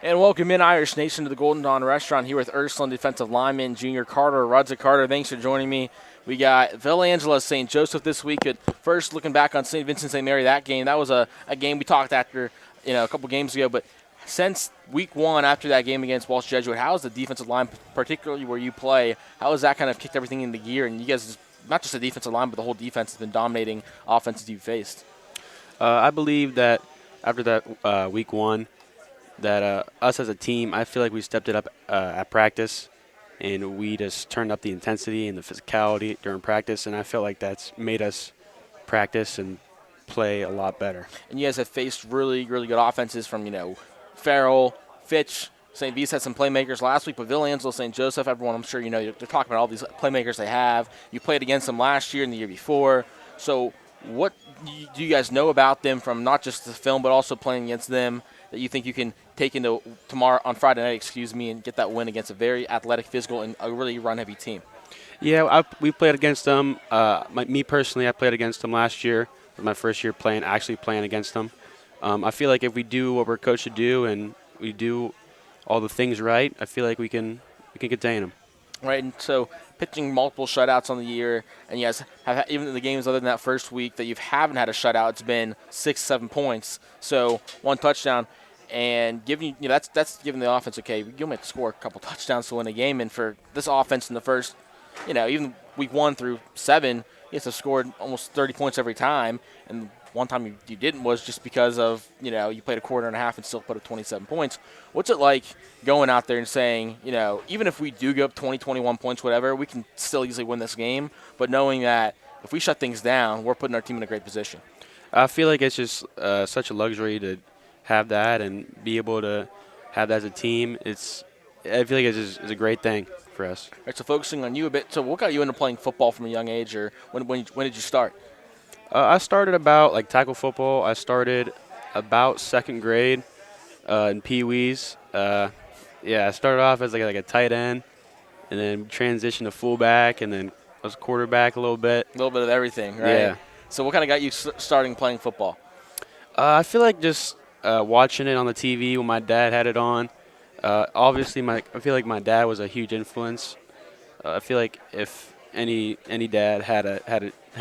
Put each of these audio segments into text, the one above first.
And welcome in, Irish Nation, to the Golden Dawn Restaurant here with Ursuline defensive lineman junior Karter Rudzik. Carter, thanks for joining me. We got Villangela St. Joseph this week. First, looking back on St. Vincent St. Mary, that game, that was a game we talked after, a couple games ago. But since week one, after that game against Walsh Jesuit, how is the defensive line, particularly where you play, how has that kind of kicked everything into gear? And you guys, not just the defensive line, but the whole defense has been dominating offenses you've faced. I believe that after that week one, that us as a team, I feel like we stepped it up at practice, and we just turned up the intensity and the physicality during practice, and I feel like that's made us practice and play a lot better. And you guys have faced really, really good offenses from, Farrell, Fitch. St. V's had some playmakers last week, but Villangela, St. Joseph, everyone, I'm sure they're talking about all these playmakers they have. You played against them last year and the year before. So what do you guys know about them from not just the film, but also playing against them that you think you can take into tomorrow on Friday night, and get that win against a very athletic, physical, and a really run-heavy team? Yeah, we played against them. Me personally, I played against them last year. It was my first year playing against them. I feel like if we do what we're coached to do and we do all the things right, I feel like we can contain them. Right, and so pitching multiple shutouts on the year, and you guys have even in the games other than that first week that you haven't had a shutout, it's been 6-7 points. So one touchdown, and giving that's giving the offense you might score a couple touchdowns to win a game. And for this offense in the first, even week 1 through 7, you guys have scored almost 30 points every time. And one time you didn't was just because of, you played a quarter and a half and still put up 27 points. What's it like going out there and saying, even if we do go up 20, 21 points, whatever, we can still easily win this game, but knowing that if we shut things down, we're putting our team in a great position? I feel like it's just such a luxury to have that and be able to have that as a team. I feel like it's a great thing for us. All right, so focusing on you a bit, so what got you into playing football from a young age, or when did you start? I started about tackle football. I started about second grade in Pee Wees. I started off as like a tight end, and then transitioned to fullback, and then I was quarterback a little bit. A little bit of everything, right? Yeah. So what kind of got you starting playing football? I feel like just watching it on the TV when my dad had it on. Obviously, I feel like my dad was a huge influence. I feel like if any dad had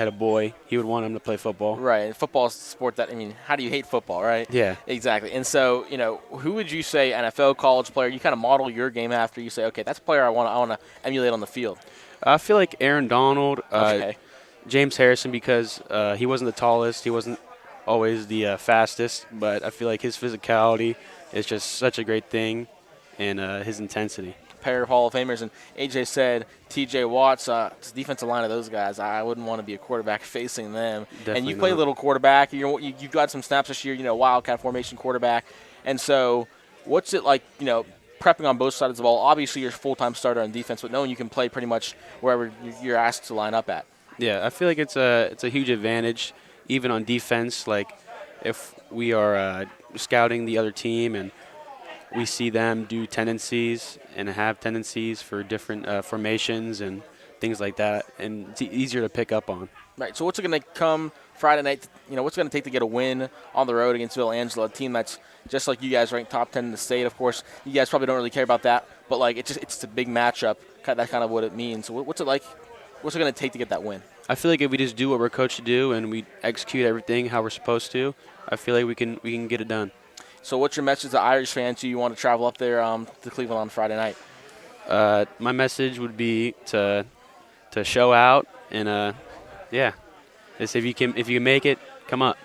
a boy, he would want him to play football. Right, and football is a sport that, how do you hate football, right? Yeah. Exactly. And so, who would you say, NFL, college player, you kind of model your game after? You say, okay, that's a player I want to emulate on the field. I feel like Aaron Donald, Okay. James Harrison, because he wasn't the tallest, he wasn't always the fastest, but I feel like his physicality is just such a great thing, and his intensity. Pair of Hall of Famers, and AJ said T.J. Watts, it's the defensive line of those guys. I wouldn't want to be a quarterback facing them. Definitely and you play a not. little quarterback. You've got some snaps this year. Wildcat formation quarterback. And so, what's it like? Prepping on both sides of the ball. Obviously, you're a full-time starter on defense, but knowing you can play pretty much wherever you're asked to line up at. Yeah, I feel like it's a huge advantage, even on defense. Like if we are scouting the other team and we see them do tendencies and have tendencies for different formations and things like that, and it's easier to pick up on. Right. So what's it going to come Friday night? What's it going to take to get a win on the road against Villangela, a team that's just like you guys, ranked top 10 in the state. Of course, you guys probably don't really care about that, but it's a big matchup. That's kind of what it means. So what's it like? What's it going to take to get that win? I feel like if we just do what we're coached to do and we execute everything how we're supposed to, I feel like we can get it done. So what's your message to Irish fans who you want to travel up there to Cleveland on Friday night? My message would be to show out and if you can make it, come up.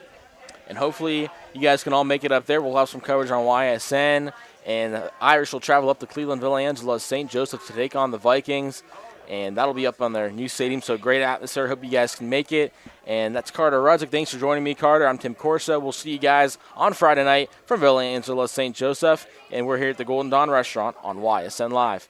And hopefully you guys can all make it up there. We'll have some coverage on YSN, and the Irish will travel up to Cleveland, Villangela, St. Joseph to take on the Vikings, and that'll be up on their new stadium. So great atmosphere. Hope you guys can make it. And that's Karter Rudzik. Thanks for joining me, Karter. I'm Tim Corso. We'll see you guys on Friday night from Villangela, St. Joseph, and we're here at the Golden Dawn Restaurant on YSN Live.